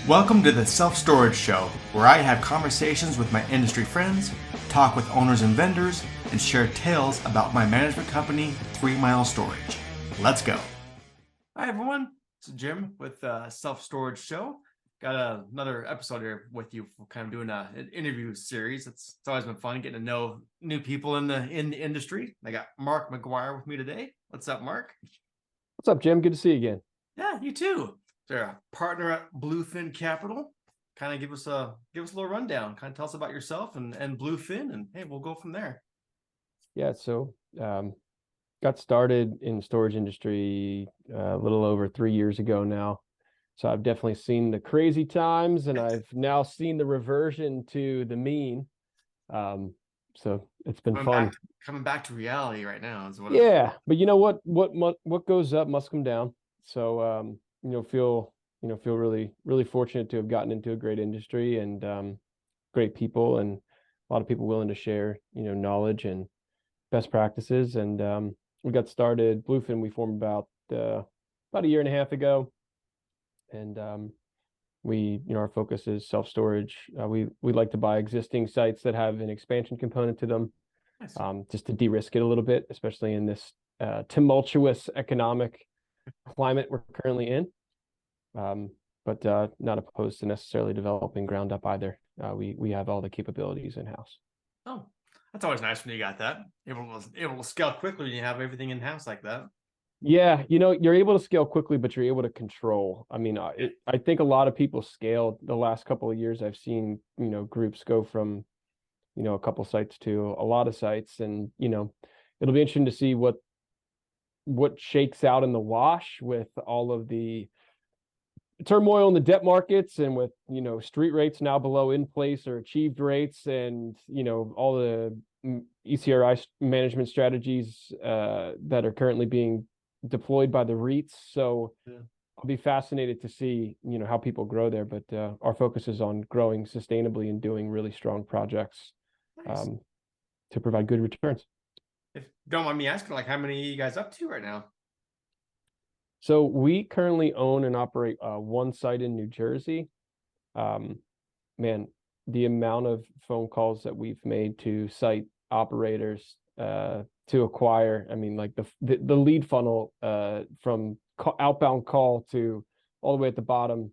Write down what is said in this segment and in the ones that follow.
Welcome to the Self-Storage Show, where I have conversations with my industry friends, talk with owners and vendors, and share tales about my management company, 3 Mile Storage. Let's go. Hi everyone, it's Jim with the Self-Storage Show. Got another episode here with you, kind of doing an interview series. It's always been fun getting to know new people in the industry. I got Mark McGuire with me today. What's up, Mark? What's up, Jim? Good to see you again. Yeah, you too. So you're a partner at Bluefin Capital. Kind of give us a little rundown. Kind of tell us about yourself and Bluefin, and hey, we'll go from there. Yeah, so got started in the storage industry a little over 3 years ago now. So I've definitely seen the crazy times, and I've now seen the reversion to the mean. So it's been fun. Coming back to reality right now is what. Yeah, but you know what goes up must come down. So feel really fortunate to have gotten into a great industry and great people, and a lot of people willing to share knowledge and best practices. And we got started Bluefin. We formed about a year and a half ago, and our focus is self-storage. We like to buy existing sites that have an expansion component to them. Nice. Just to de-risk it a little bit, especially in this tumultuous economic climate we're currently in. But not opposed to necessarily developing ground up either. We have all the capabilities in-house. Oh, that's always nice when you got that. Able to scale quickly when you have everything in-house like that. Yeah, you're able to scale quickly, but you're able to control. I mean, I think a lot of people scaled the last couple of years. I've seen, groups go from, a couple sites to a lot of sites, and, it'll be interesting to see what shakes out in the wash with all of the turmoil in the debt markets, and with, street rates now below in place or achieved rates, and, all the ECRI management strategies that are currently being deployed by the REITs. So yeah. I'll be fascinated to see, how people grow there, but our focus is on growing sustainably and doing really strong projects. Nice. To provide good returns. If you don't mind me asking, how many are you guys up to right now? So we currently own and operate one site in New Jersey. Man, the amount of phone calls that we've made to site operators to acquire, I mean, the lead funnel from outbound call to all the way at the bottom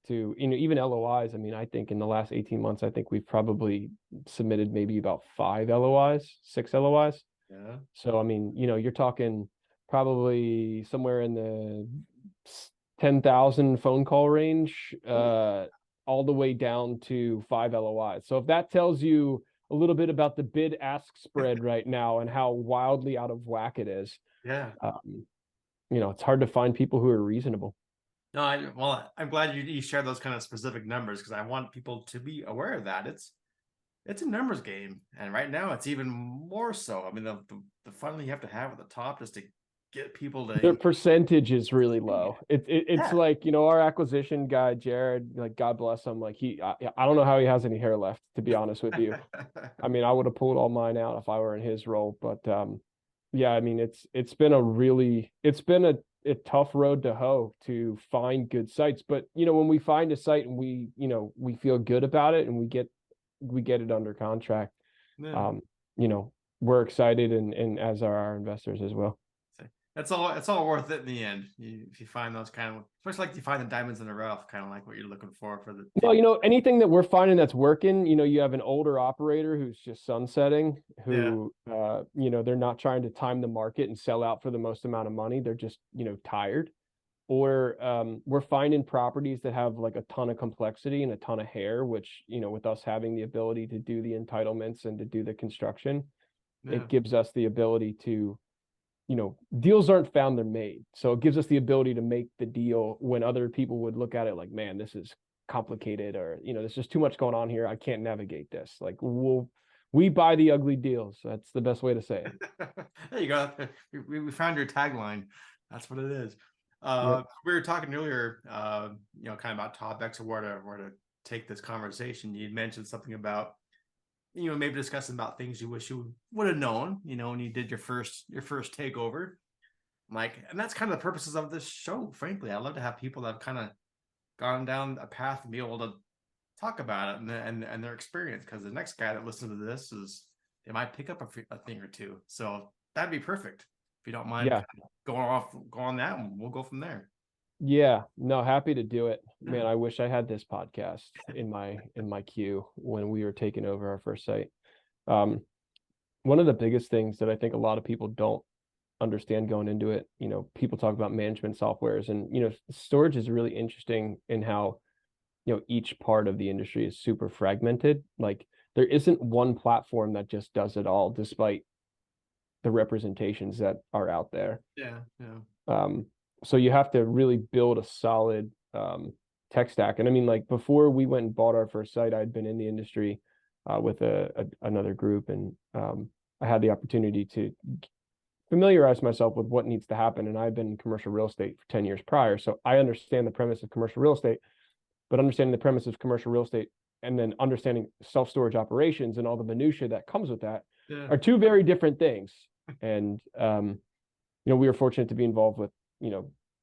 to even LOIs. I mean, I think in the last 18 months, I think we've probably submitted maybe about 6 LOIs. Yeah. So I mean, you're talking probably somewhere in the 10,000 phone call range, all the way down to 5 LOIs. So if that tells you a little bit about the bid-ask spread right now and how wildly out of whack it is. Yeah. It's hard to find people who are reasonable. No, I'm glad you shared those kind of specific numbers, because I want people to be aware of that. It's a numbers game, and right now it's even more so. I mean, the funnel you have to have at the top just to get people to. Their percentage is really low. It's like, our acquisition guy Jared, God bless him, I don't know how he has any hair left, to be honest with you. I mean, I would have pulled all mine out if I were in his role, but yeah, I mean, it's been a tough road to hoe to find good sites. But when we find a site and we feel good about it and we get it under contract, yeah. We're excited, and as are our investors as well. It's all worth it in the end. If you find those kind of, especially you find the diamonds in the rough, kind of like what you're looking for the. Well, anything that we're finding that's working, you have an older operator who's just sunsetting, who, they're not trying to time the market and sell out for the most amount of money. They're just, tired. Or we're finding properties that have a ton of complexity and a ton of hair, which, with us having the ability to do the entitlements and to do the construction, it gives us the ability to, deals aren't found, they're made. So it gives us the ability to make the deal when other people would look at it like, man, this is complicated, or, there's just too much going on here. I can't navigate this. We buy the ugly deals. That's the best way to say it. There you go. We found your tagline. That's what it is. Yep. We were talking earlier, kind of about topics or where to take this conversation. You mentioned something about, maybe discussing about things you wish you would have known, when you did your first takeover. And that's kind of the purposes of this show. Frankly, I love to have people that have kind of gone down a path and be able to talk about it and their experience, because the next guy that listens to this they might pick up a thing or two. So that'd be perfect if you don't mind. Yeah. Go on that, and we'll go from there. Yeah, no, happy to do it. Man, I wish I had this podcast in my queue when we were taking over our first site. One of the biggest things that I think a lot of people don't understand going into it, people talk about management softwares, and storage is really interesting in how each part of the industry is super fragmented. Like, there isn't one platform that just does it all, despite the representations that are out there. Yeah. So you have to really build a solid tech stack. And I mean, like, before we went and bought our first site, I'd been in the industry with another group, and I had the opportunity to familiarize myself with what needs to happen. And I've been in commercial real estate for 10 years prior, so I understand the premise of commercial real estate. But understanding the premise of commercial real estate and then understanding self-storage operations and all the minutia that comes with that are two very different things. And we were fortunate to be involved with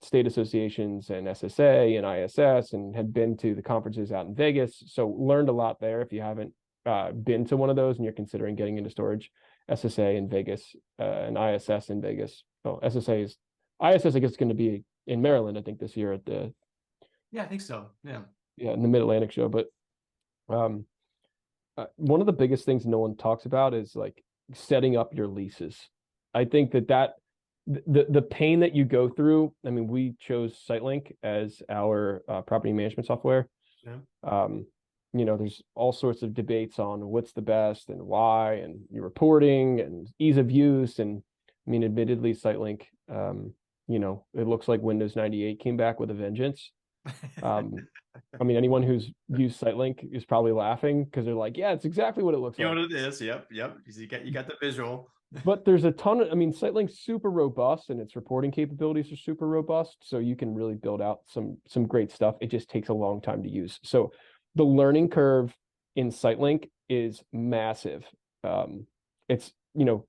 state associations and SSA and ISS, and had been to the conferences out in Vegas. So learned a lot there. If you haven't been to one of those and you're considering getting into storage, SSA in Vegas and ISS in Vegas. Oh, ISS, I guess, is going to be in Maryland, I think, this year at the. Yeah, I think so. Yeah, in the Mid-Atlantic show. But one of the biggest things no one talks about is like setting up your leases. I think that the pain that you go through. I mean, we chose SiteLink as our property management software. Yeah. There's all sorts of debates on what's the best and why, and your reporting and ease of use. And I mean, admittedly, SiteLink, it looks like Windows 98 came back with a vengeance. I mean, anyone who's used SiteLink is probably laughing, because they're like, yeah, it's exactly what it looks like. You know what it is. Yep. You got the visual. But there's a ton of, SiteLink's super robust, and its reporting capabilities are super robust. So you can really build out some great stuff. It just takes a long time to use. So the learning curve in SiteLink is massive. It's,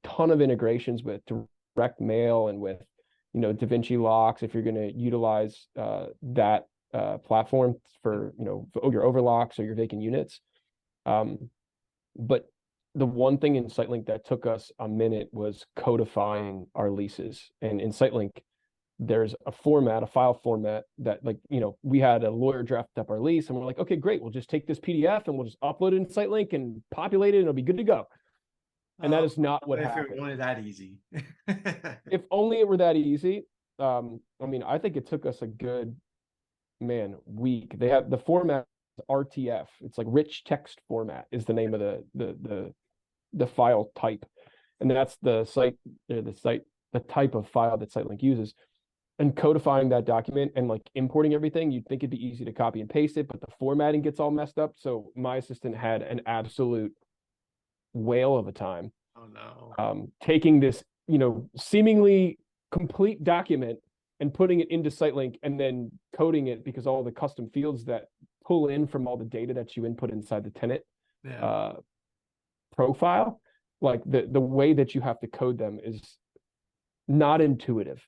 ton of integrations with direct mail and with, DaVinci locks, if you're going to utilize that platform for your overlocks or your vacant units. But the one thing in SiteLink that took us a minute was codifying our leases. And in SiteLink, there's a file format that, like, we had a lawyer draft up our lease, and we're like, okay, great, we'll just take this PDF and we'll just upload it in SiteLink and populate it, and it'll be good to go. And that is not what happened. If it were only that easy. If only it were that easy. I think it took us a good week. They have the format RTF. It's like rich text format is the name of the file type, and that's the type of file that SiteLink uses. And codifying that document and like importing everything, you'd think it'd be easy to copy and paste it, but the formatting gets all messed up. So my assistant had an absolute whale of a time. Oh no. Taking this, seemingly complete document and putting it into SiteLink, and then coding it, because all the custom fields that pull in from all the data that you input inside the tenant profile, like the way that you have to code them is not intuitive.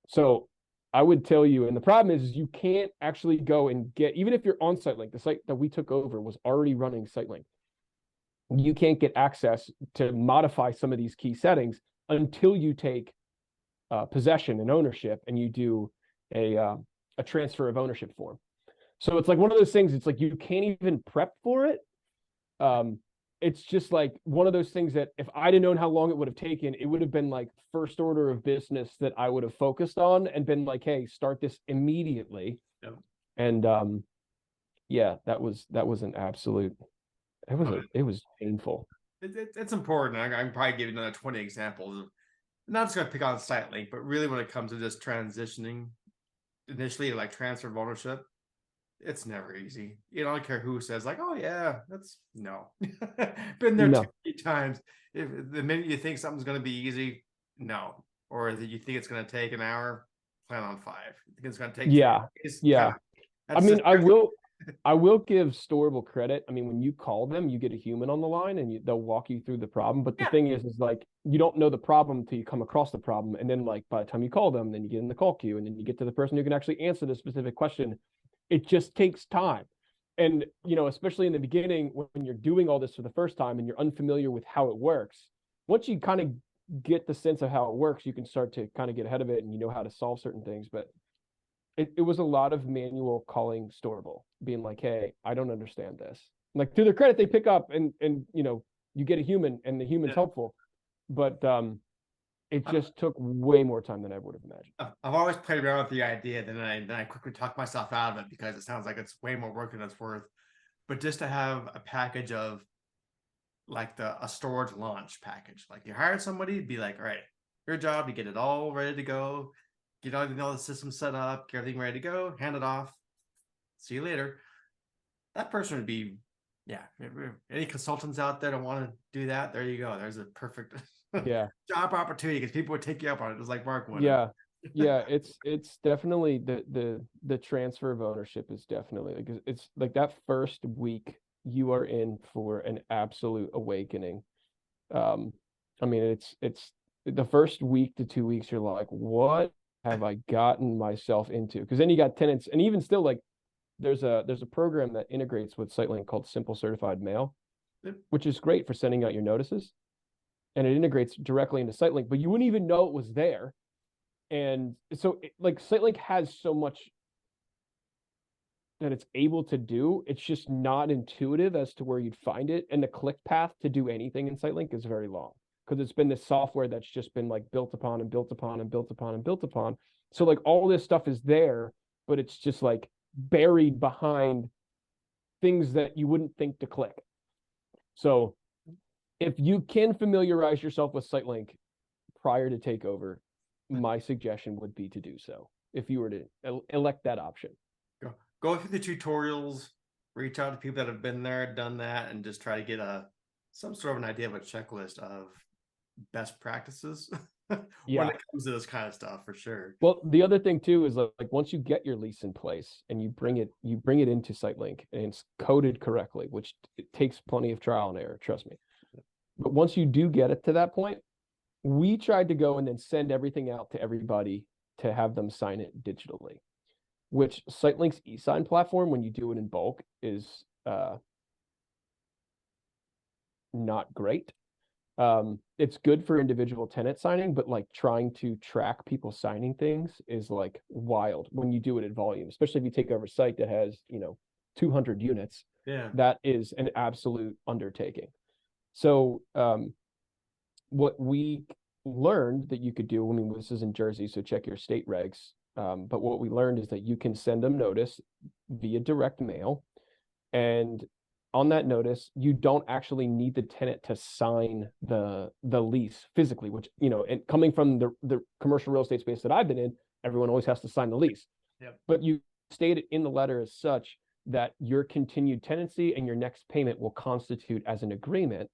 So I would tell you, and the problem is you can't actually go and get, even if you're on SiteLink, the site that we took over was already running SiteLink. You can't get access to modify some of these key settings until you take possession and ownership, and you do a transfer of ownership form. So it's like one of those things, it's like you can't even prep for it. It's just like one of those things that if I'd have known how long it would have taken, it would have been like first order of business that I would have focused on and been like, hey, start this immediately. Yep. And that was an absolute, it was painful. It's important. I can probably give you another 20 examples of, not just going to pick on SiteLink, but really when it comes to just transitioning initially, like transfer of ownership, it's never easy. You don't care who says like, oh yeah, that's no. Been there too many times. If the minute you think something's going to be easy, no. Or that you think it's going to take an hour, plan on 5. You think it's going to take 3 days? Yeah. I will give Storable credit. I mean, when you call them, you get a human on the line, and they'll walk you through the problem. But the thing is like, you don't know the problem until you come across the problem. And then like by the time you call them, then you get in the call queue, and then you get to the person who can actually answer the specific question. it just takes time. And, you know, especially in the beginning, when you're doing all this for the first time and you're unfamiliar with how it works, once you kind of get the sense of how it works, you can start to kind of get ahead of it and you know how to solve certain things. But it was a lot of manual calling Storable, being like, hey, I don't understand this. Like, to their credit, they pick up and you know, you get a human and the human's helpful. But it just took way more time than I would have imagined. I've always played around with the idea, then I quickly talk myself out of it because it sounds like it's way more work than it's worth. But just to have a package of like a storage launch package, like you hire somebody, be like, all right, your job to get it all ready to go, get all the system set up, get everything ready to go, hand it off, see you later. That person would be, yeah. Any consultants out there that want to do that, there you go. There's a perfect job opportunity because people would take you up on it, just like Mark would. Yeah. It's definitely the transfer of ownership is definitely like, it's like that first week you are in for an absolute awakening. I mean, it's the first week to 2 weeks, you're like, what have I gotten myself into? Because then you got tenants, and even still, like, there's a program that integrates with SiteLink called Simple Certified Mail, which is great for sending out your notices, and it integrates directly into SiteLink, but you wouldn't even know it was there. And so, like, SiteLink has so much that it's able to do. It's just not intuitive as to where you'd find it, and the click path to do anything in SiteLink is very long because it's been this software that's just been like built upon and built upon and built upon and built upon. So like all this stuff is there, but it's just like buried behind things that you wouldn't think to click. So if you can familiarize yourself with SiteLink prior to takeover, my suggestion would be to do so if you were to elect that option. Go through the tutorials, reach out to people that have been there, done that, and just try to get some sort of an idea of a checklist of best practices when it comes to this kind of stuff, for sure. Well, the other thing too is like once you get your lease in place and you bring it into SiteLink and it's coded correctly, which it takes plenty of trial and error, trust me. But once you do get it to that point, we tried to go and then send everything out to everybody to have them sign it digitally, which SiteLink's e-sign platform, when you do it in bulk, is not great. It's good for individual tenant signing, but like trying to track people signing things is like wild when you do it at volume, especially if you take over a site that has, 200 units. Yeah, that is an absolute undertaking. So what we learned that you could do, I mean, this is in Jersey, so check your state regs. But what we learned is that you can send them notice via direct mail, and on that notice, you don't actually need the tenant to sign the lease physically, which, and coming from the commercial real estate space that I've been in, everyone always has to sign the lease. Yep. But you state it in the letter as such that your continued tenancy and your next payment will constitute as an agreement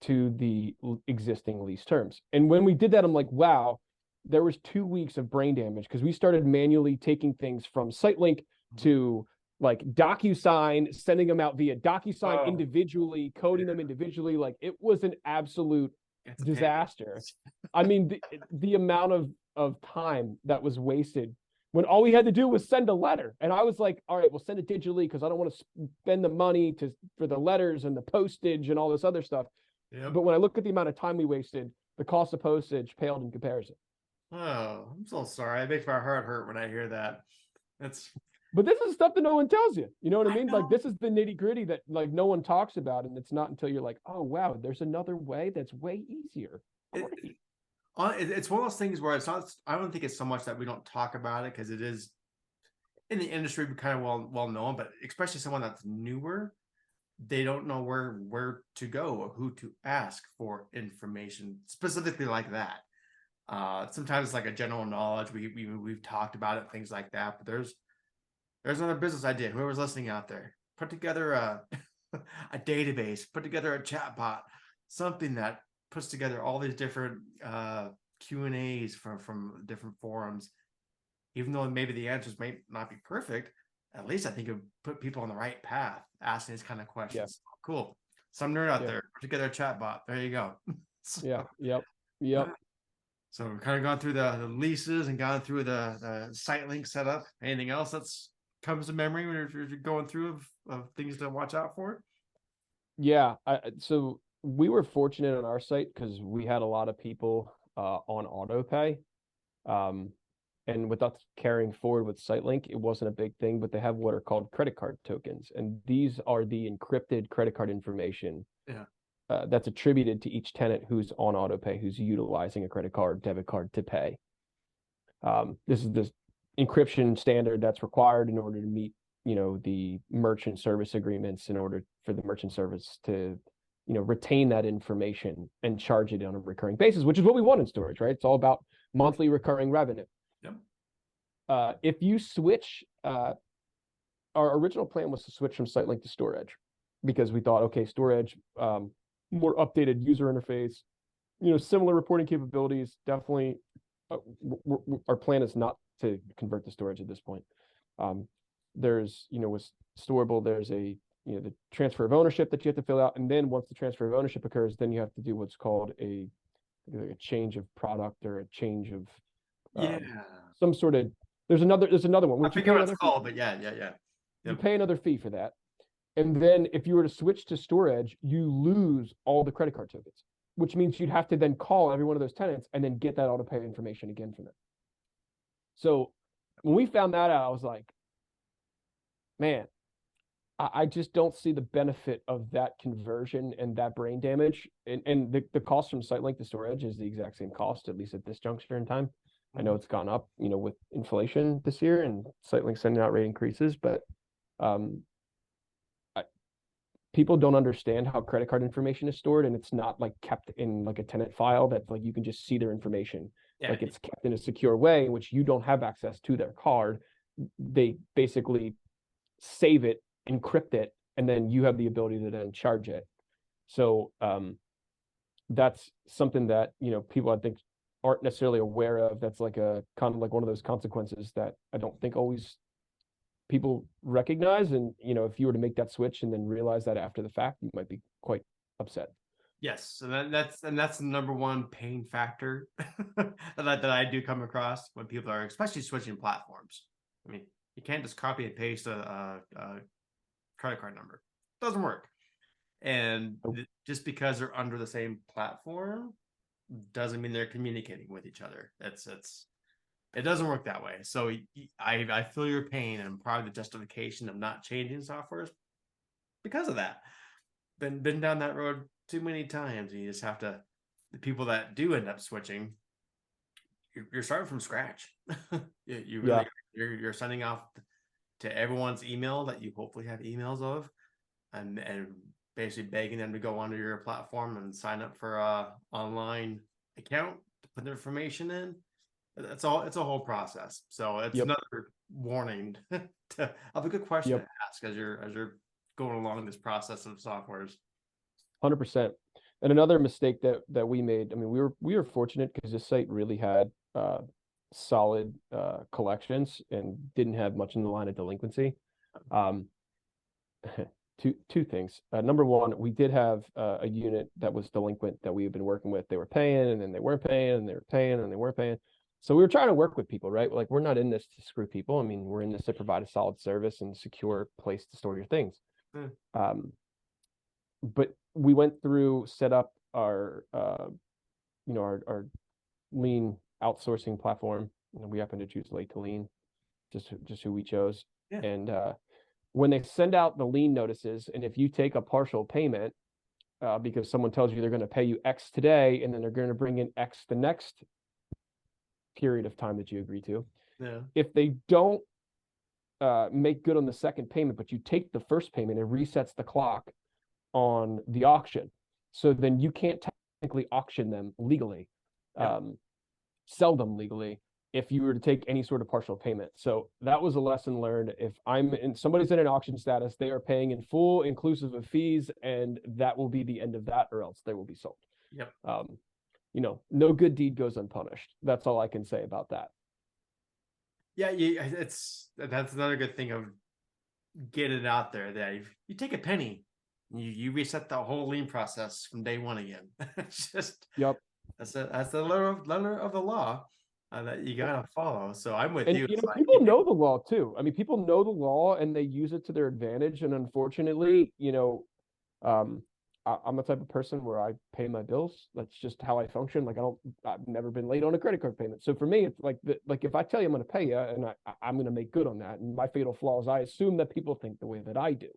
to the existing lease terms. And when we did that, I'm like, wow, there was 2 weeks of brain damage because we started manually taking things from SiteLink to like DocuSign, sending them out via DocuSign individually, coding them individually. Like it was an absolute disaster. I mean, the amount of time that was wasted when all we had to do was send a letter. And I was like, all right, we'll send it digitally because I don't want to spend the money for the letters and the postage and all this other stuff. Yep. But when I look at the amount of time we wasted, the cost of postage paled in comparison. Oh, I'm so sorry. It makes my heart hurt when I hear that. But this is stuff that no one tells you. You know what I mean? Like this is the nitty gritty that like no one talks about, and it's not until you're like, oh wow, there's another way that's way easier. It's one of those things where it's not. I don't think it's so much that we don't talk about it because it is in the industry kind of well known, but especially someone that's newer, they don't know where to go or who to ask for information specifically like that. Sometimes it's like a general knowledge. We've talked about it, things like that. But there's another business idea. Whoever's listening out there, put together a database, put together a chatbot, something that puts together all these different Q&As from different forums. Even though maybe the answers may not be perfect, at least I think it would put people on the right path, asking these kind of questions. Yeah. Cool. Some nerd out there, put together a chatbot. There you go. Yep. So we've kind of gone through the leases and gone through the SiteLink setup. Anything else that's comes to memory when you're going through of things to watch out for? Yeah, so we were fortunate on our site because we had a lot of people on auto pay. And with us carrying forward with SiteLink, it wasn't a big thing, but they have what are called credit card tokens. And these are the encrypted credit card information that's attributed to each tenant who's on auto pay, who's utilizing a credit card, debit card to pay. This is the encryption standard that's required in order to meet, the merchant service agreements, in order for the merchant service to, retain that information and charge it on a recurring basis, which is what we want in storage, right? It's all about monthly recurring revenue. Yep. If you switch, our original plan was to switch from SiteLink to StoreEdge because we thought, okay, StoreEdge, more updated user interface, similar reporting capabilities. Definitely, our plan is not to convert to storage at this point. There's, with Storable, there's the transfer of ownership that you have to fill out, and then once the transfer of ownership occurs, then you have to do what's called a change of product or a change of some sort of. There's another one. I forget what it's called, but yeah. You pay another fee for that. And then if you were to switch to StoreEdge, you lose all the credit card tokens, which means you'd have to then call every one of those tenants and then get that auto pay information again from them. So when we found that out, I was like, man, I just don't see the benefit of that conversion and that brain damage. And the cost from SiteLink to StoreEdge is the exact same cost, at least at this juncture in time. I know it's gone up, with inflation this year and SiteLink sending out rate increases, but people don't understand how credit card information is stored, and it's not like kept in like a tenant file that like you can just see their information. Like it's kept in a secure way in which you don't have access to their card. They basically save it, encrypt it, and then you have the ability to then charge it. So that's something that people I think aren't necessarily aware of. That's like a kind of like one of those consequences that I don't think always people recognize. And if you were to make that switch and then realize that after the fact, you might be quite upset. Yes, so that's the number one pain factor that I do come across when people are especially switching platforms. I mean, you can't just copy and paste a credit card number. It doesn't work. And just because they're under the same platform doesn't mean they're communicating with each other. It doesn't work that way. So I feel your pain, and part of the justification of not changing software is because of that. Been down that road too many times, and you just have to. The people that do end up switching, you're starting from scratch. you really you're sending off to everyone's email that you hopefully have emails of, and basically begging them to go onto your platform and sign up for a online account to put their information in. It's a whole process. So it's another warning of a good question to ask as you're going along this process of softwares. 100%. And another mistake that we made, I mean, we were fortunate because this site really had solid collections and didn't have much in the line of delinquency. Two things. Number one, we did have a unit that was delinquent that we had been working with. They were paying, and then they weren't paying, and they were paying, and they weren't paying. So we were trying to work with people, right? Like, we're not in this to screw people. I mean, we're in this to provide a solid service and secure place to store your things. But we went through, set up our our lean outsourcing platform. We happen to choose Late to Lean, just who we chose. And when they send out the lien notices, and if you take a partial payment because someone tells you they're going to pay you X today, and then they're going to bring in X the next period of time that you agree to, if they don't make good on the second payment, but you take the first payment, it resets the clock on the auction. So then you can't technically auction them legally, sell them legally, if you were to take any sort of partial payment. So that was a lesson learned. If somebody's in an auction status, they are paying in full, inclusive of fees, and that will be the end of that, or else they will be sold. No good deed goes unpunished. That's all I can say about that. That's another good thing of getting it out there, that if you take a penny, you reset the whole lien process from day one again. It's just that's the letter of the law. that you gotta follow. So I'm with And you. It's like, people know the law too. I mean, people know the law and they use it to their advantage. And unfortunately, um, I'm the type of person where I pay my bills. That's just how I function. Like I've never been late on a credit card payment. So for me, it's like if I tell you I'm going to pay you, and I'm going to make good on that. And my fatal flaw is I assume that people think the way that I do.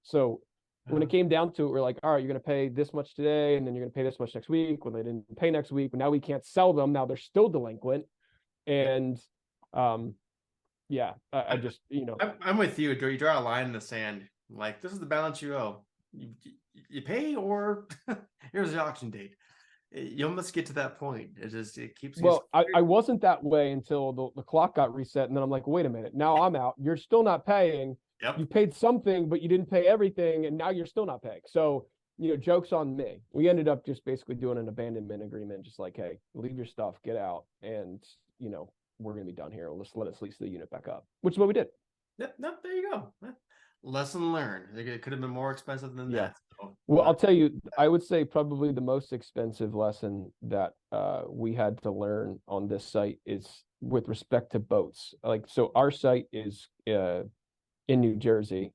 So when it came down to it, we're like, all right, you're going to pay this much today, and then you're going to pay this much next week. When they didn't pay next week, now we can't sell them. Now they're still delinquent. And yeah, I just, I'm with you. You draw a line in the sand. Like, this is the balance you owe. You pay, or here's the auction date. You almost get to that point. It keeps. Well, I wasn't that way until the clock got reset, and then I'm like, wait a minute, now I'm out. You're still not paying. Yep. You paid something, but you didn't pay everything, and now you're still not paying. So, joke's on me. We ended up just basically doing an abandonment agreement, just like, hey, leave your stuff, get out, and we're gonna be done here. Let's let us lease the unit back up, which is what we did. Yep, there you go. Lesson learned. It could have been more expensive than that. So, well, I'll tell you, I would say probably the most expensive lesson that we had to learn on this site is with respect to boats. Like, so our site is in New Jersey.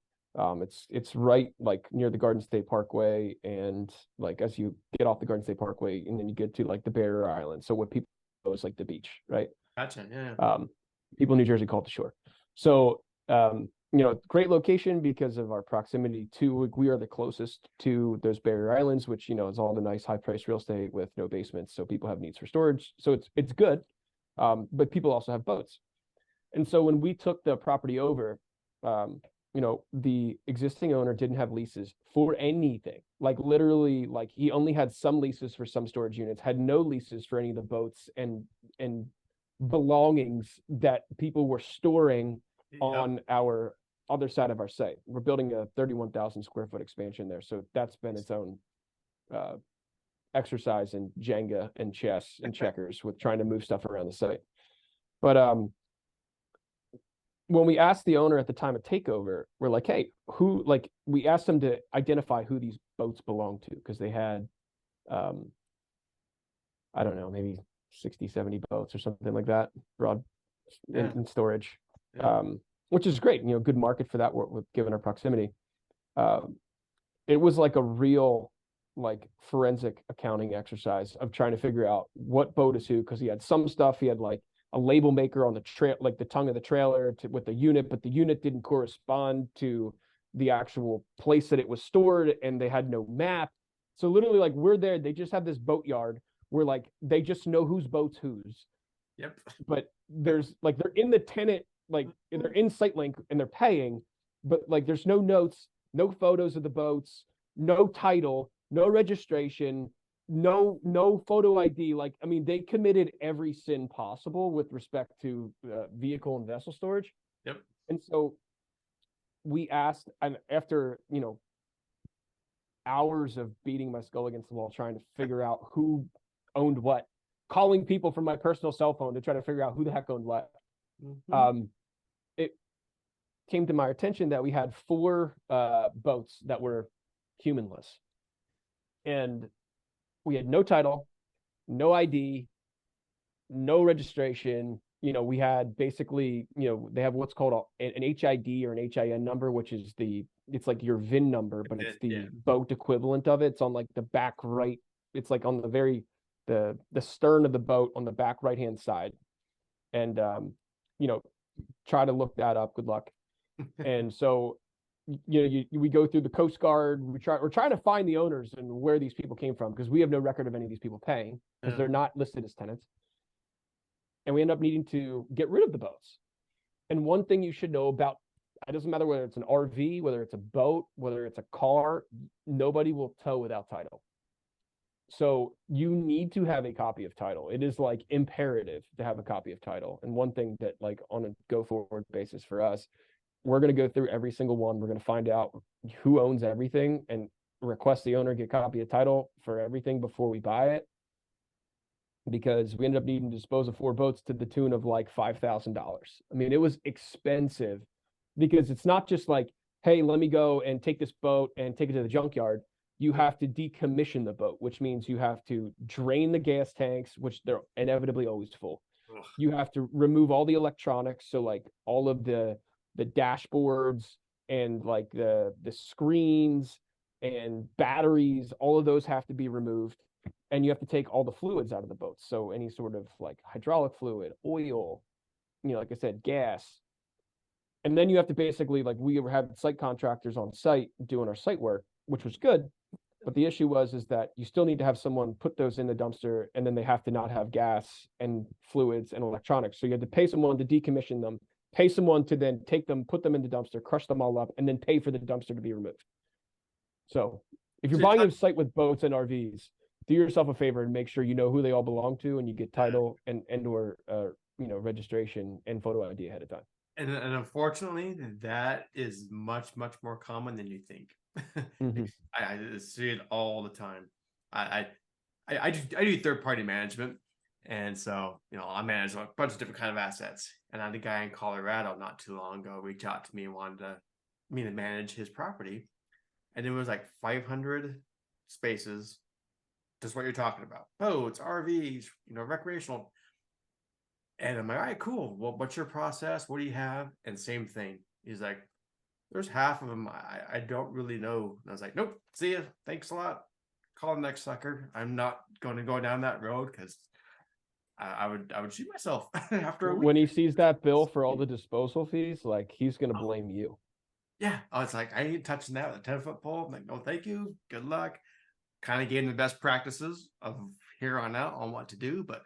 It's right like near the Garden State Parkway, and like as you get off the Garden State Parkway, and then you get to like the Barrier Island. So what people know is like the beach, right? Gotcha. Yeah. People in New Jersey call it the shore. So great location because of our proximity to, we are the closest to those barrier islands, which, is all the nice high priced real estate with no basements. So people have needs for storage. So it's good. But people also have boats. And so when we took the property over, the existing owner didn't have leases for anything. Like literally, like he only had some leases for some storage units, had no leases for any of the boats and belongings that people were storing on our other side of our site. We're building a 31,000 square foot expansion there. So that's been its own exercise in Jenga and chess and checkers with trying to move stuff around the site. But when we asked the owner at the time of takeover, we're like, hey, we asked them to identify who these boats belong to, because they had, I don't know, maybe 60, 70 boats or something like that, broad in storage. Yeah. Which is great, good market for that with given our proximity. It was like a real like forensic accounting exercise of trying to figure out what boat is who, because he had some stuff, he had like a label maker on the trail, like the tongue of the trailer with the unit, but the unit didn't correspond to the actual place that it was stored, and they had no map. So literally, like, we're there, they just have this boat yard where like they just know whose boat's whose. Yep. But there's like, they're in the tenant, like they're in SiteLink and they're paying, but like there's no notes, no photos of the boats, no title, no registration, no photo ID. Like, I mean, they committed every sin possible with respect to vehicle and vessel storage. Yep. And so we asked, and after hours of beating my skull against the wall trying to figure out who owned what, calling people from my personal cell phone to try to figure out who the heck owned what. Mm-hmm. It came to my attention that we had 4 boats that were humanless, and we had no title, no ID, no registration. We had basically, they have what's called an HID or an HIN number, which is it's like your VIN number, but it's the boat equivalent of it. It's on like the back right. It's like on the stern of the boat on the back right-hand side. And, try to look that up. Good luck. And so, we go through the Coast Guard. We're trying to find the owners and where these people came from, because we have no record of any of these people paying, because they're not listed as tenants. And we end up needing to get rid of the boats. And one thing you should know about, it doesn't matter whether it's an RV, whether it's a boat, whether it's a car, nobody will tow without title. So you need to have a copy of title. It is like imperative to have a copy of title. And one thing that, like, on a go forward basis for us, we're going to go through every single one. We're going to find out who owns everything and request the owner get a copy of title for everything before we buy it. Because we ended up needing to dispose of 4 boats to the tune of like $5,000. I mean, it was expensive, because it's not just like, hey, let me go and take this boat and take it to the junkyard. You have to decommission the boat, which means you have to drain the gas tanks, which they're inevitably always full. Ugh. You have to remove all the electronics. So like all of the dashboards and like the screens and batteries, all of those have to be removed. And you have to take all the fluids out of the boat. So any sort of like hydraulic fluid, oil, like I said, gas. And then you have to basically, like, we have site contractors on site doing our site work, which was good. But the issue is that you still need to have someone put those in the dumpster, and then they have to not have gas and fluids and electronics. So you have to pay someone to decommission them, pay someone to then take them, put them in the dumpster, crush them all up, and then pay for the dumpster to be removed. So if you're buying a site with boats and RVs, do yourself a favor and make sure you know who they all belong to, and you get title and or registration and photo ID ahead of time. And unfortunately, that is much more common than you think. Mm-hmm. I see it all the time. I do third party management, and so I manage a bunch of different kind of assets. And I had a guy in Colorado not too long ago reach out to me and wanted me to manage his property, and it was like 500 spaces, just what you're talking about: boats, RVs, recreational. And I'm like, all right, cool. Well, what's your process? What do you have? And same thing. He's like, there's half of them I don't really know. And I was like, nope, see ya. Thanks a lot. Call the next sucker. I'm not going to go down that road because I would shoot myself after a week. When he sees that bill for all the disposal fees, like, he's going to blame you. Yeah. I was like, I ain't touching that with a 10-foot pole. I'm like, no, thank you. Good luck. Kind of gave him the best practices of here on out on what to do, but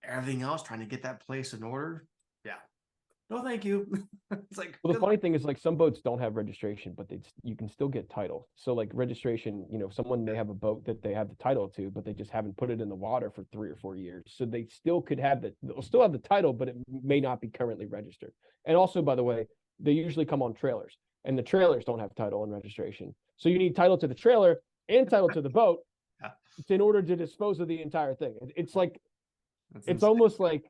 everything else, trying to get that place in order, yeah, no thank you. It's like, well, the funny thing is, like, some boats don't have registration, but you can still get title. So like registration, someone may have a boat that they have the title to, but they just haven't put it in the water for 3 or 4 years, so they still could have they'll still have the title, but it may not be currently registered. And also, by the way, they usually come on trailers, and the trailers don't have title and registration, so you need title to the trailer and title to the boat in order to dispose of the entire thing. It's like, it's almost like,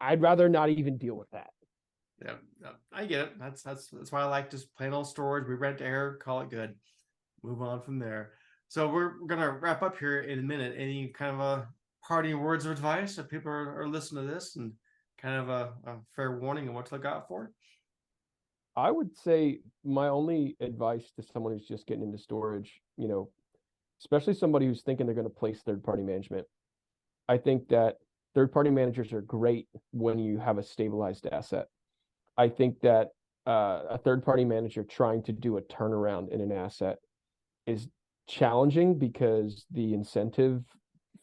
I'd rather not even deal with that. Yeah, I get it. That's why I like just plain old storage. We rent air, call it good, move on from there. So we're gonna wrap up here in a minute. Any kind of a parting words of advice if people are listening to this, and kind of a fair warning of what to look out for? I would say my only advice to someone who's just getting into storage, especially somebody who's thinking they're going to place third-party management, I think that third-party managers are great when you have a stabilized asset. I think that a third-party manager trying to do a turnaround in an asset is challenging, because the incentive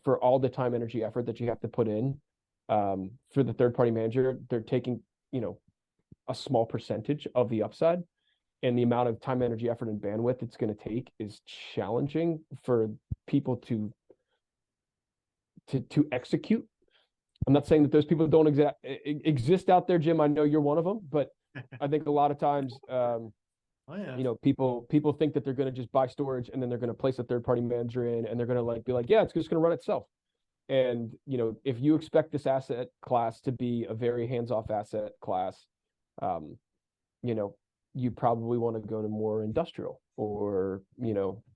for all the time, energy, effort that you have to put in for the third-party manager, they're taking, a small percentage of the upside, and the amount of time, energy, effort, and bandwidth it's going to take is challenging for people to execute. I'm not saying that those people don't exist out there, Jim. I know you're one of them, but I think a lot of times, people think that they're going to just buy storage, and then they're going to place a third-party manager in, and they're going to be like, yeah, it's just going to run itself. And, if you expect this asset class to be a very hands-off asset class, you probably want to go to more industrial, or,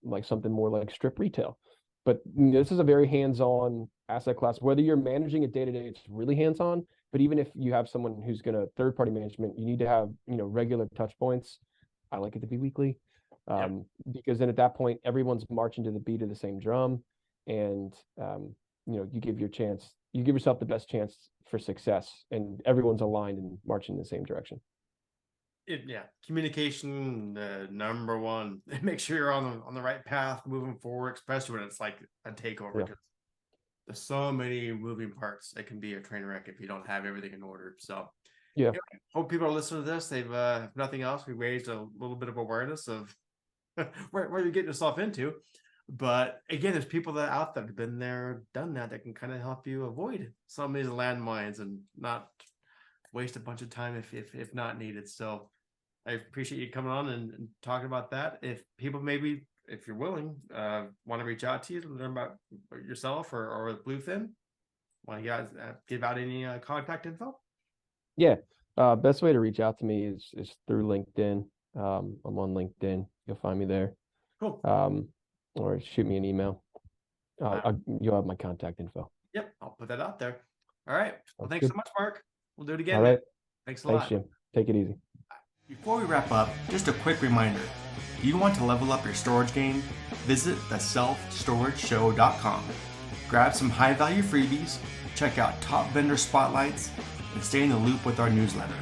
like something more like strip retail. But this is a very hands-on asset class. Whether you're managing it day-to-day, it's really hands-on. But even if you have someone who's going to third-party management, you need to have, regular touch points. I like it to be weekly, because then at that point, everyone's marching to the beat of the same drum. And, you give yourself the best chance for success, and everyone's aligned and marching in the same direction. Communication, number one. Make sure you're on the right path moving forward, especially when it's like a takeover. Because there's so many moving parts. It can be a train wreck if you don't have everything in order. So hope people are listening to this. They've if nothing else, we raised a little bit of awareness of where you're getting yourself into. But again, there's people that out there have been there, done that can kind of help you avoid some of these landmines and not waste a bunch of time if not needed. So I appreciate you coming on and talking about that. If people, maybe if you're willing, want to reach out to you to learn about yourself or Bluefin, want you guys give out any contact info? Best way to reach out to me is through LinkedIn. I'm on LinkedIn. You'll find me there. Cool. Or shoot me an email. You'll have my contact info. Yep, I'll put that out there. All right. Well, Sounds thanks good. so much, Mark. We'll do it again. All man. right. Thanks a Thanks, lot. Jim. Take it easy. Before we wrap up, just a quick reminder. Do you want to level up your storage game? Visit theselfstorage.show.com. Grab some high-value freebies, check out top vendor spotlights, and stay in the loop with our newsletter.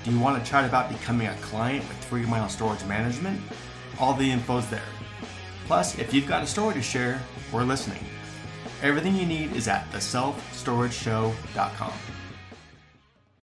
Do you want to chat about becoming a client with 3 Mile Storage Management? All the info's there. Plus, if you've got a story to share, we're listening. Everything you need is at theselfstorage.show.com.